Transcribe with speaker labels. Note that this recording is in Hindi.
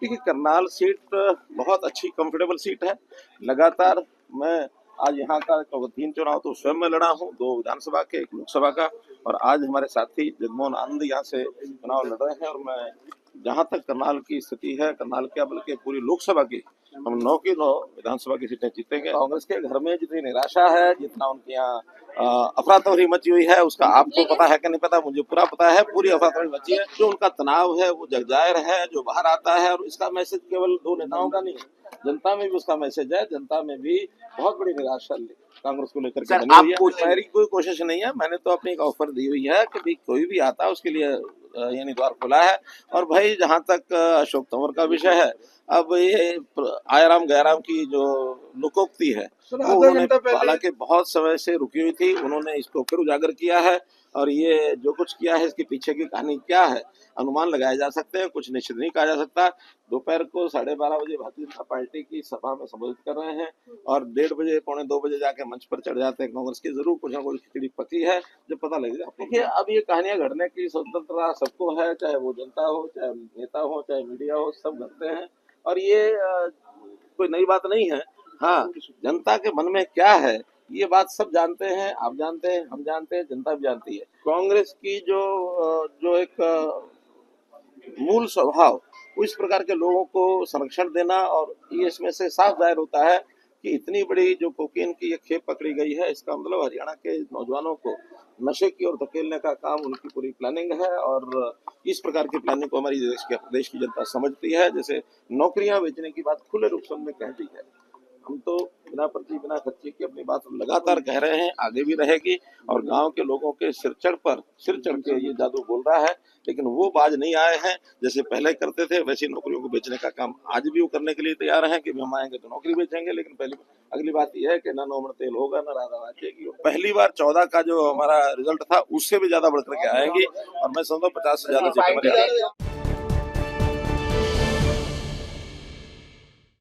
Speaker 1: देखिए, करनाल सीट बहुत अच्छी कंफर्टेबल सीट है। लगातार मैं आज यहाँ का 3 चुनाव तो स्वयं में लड़ा हूँ, 2 विधानसभा के, 1 लोकसभा का, और आज हमारे साथी जगमोहन आनंद यहाँ से चुनाव लड़ रहे हैं। और मैं जहाँ तक करनाल की स्थिति है, करनाल क्या बल्कि पूरी लोकसभा की, हम 9 की 9 विधानसभा की सीटें जीतेंगे। कांग्रेस के घर में जितनी निराशा है, जितना उनके यहाँ अफरा तफरी मची हुई है, उसका आपको पता है कि नहीं पता, मुझे पूरा पता है। पूरी अफरा तफरी मची है। जो उनका तनाव है वो जगजाहिर है, जो बाहर आता है। और इसका मैसेज केवल 2 नेताओं का नहीं है, जनता में भी उसका मैसेज है। जनता में भी बहुत बड़ी निराशा कांग्रेस को लेकर के बनी हुई है। मेरी कोई कोशिश नहीं है, मैंने तो अपनी एक ऑफर दी हुई है कि कोई भी आता है उसके लिए यानी द्वार खुला है। और भाई, जहां तक अशोक तंवर का विषय है, अब ये आयराम गैराम की जो लोकोक्ति है वो उन्होंने हालांकि बहुत समय से रुकी हुई थी, उन्होंने इसको फिर उजागर किया है। और ये जो कुछ किया है, इसके पीछे की कहानी क्या है, अनुमान लगाए जा सकते हैं, कुछ निश्चित नहीं कहा जा सकता। दोपहर को 12:30 बजे भारतीय जनता पार्टी की सभा में संबोधित कर रहे हैं और 1:30 बजे, 1:45 बजे जाके मंच पर चढ़ जाते हैं। कांग्रेस की जरूर कुछ ना कुछ खिचड़ी पकी है, जो पता लगेगा। देखिए, अब ये कहानियां घड़ने की स्वतंत्रता सबको है, चाहे वो जनता हो, चाहे नेता हो, चाहे मीडिया हो, सब घड़ते हैं। और ये कोई नई बात नहीं है। हाँ, जनता के मन में क्या है ये बात सब जानते हैं, आप जानते हैं, हम जानते हैं, जनता भी जानती है। कांग्रेस की जो एक मूल स्वभाव, वो इस प्रकार के लोगों को संरक्षण देना, और ये इसमें से साफ जाहिर होता है कि इतनी बड़ी जो कोकीन की ये खेप पकड़ी गई है, इसका मतलब हरियाणा के नौजवानों को नशे की ओर धकेलने का काम उनकी पूरी प्लानिंग है। और इस प्रकार की प्लानिंग को हमारी देश की जनता समझती है। जैसे नौकरियां बेचने की बात खुले रूप से उन्होंने कह दी है। हम तो बिना पर्ची बिना खर्ची की अपनी बात लगातार कह रहे हैं, आगे भी रहेगी। और गांव के लोगों के सिर चढ़ के ये जादू बोल रहा है, लेकिन वो बाज नहीं आए हैं। जैसे पहले करते थे वैसी नौकरियों को बेचने का काम आज भी वो करने के लिए तैयार हैं कि हम आएंगे तो नौकरी बेचेंगे। लेकिन अगली बात यह है कि ना 9 मन तेल होगा, ना राधा नाचेगी। पहली बार 14 का जो हमारा रिजल्ट था, उससे भी ज्यादा बढ़कर के आएंगी। और मैं समझता हूँ 50 से ज्यादा सीटें हमारी।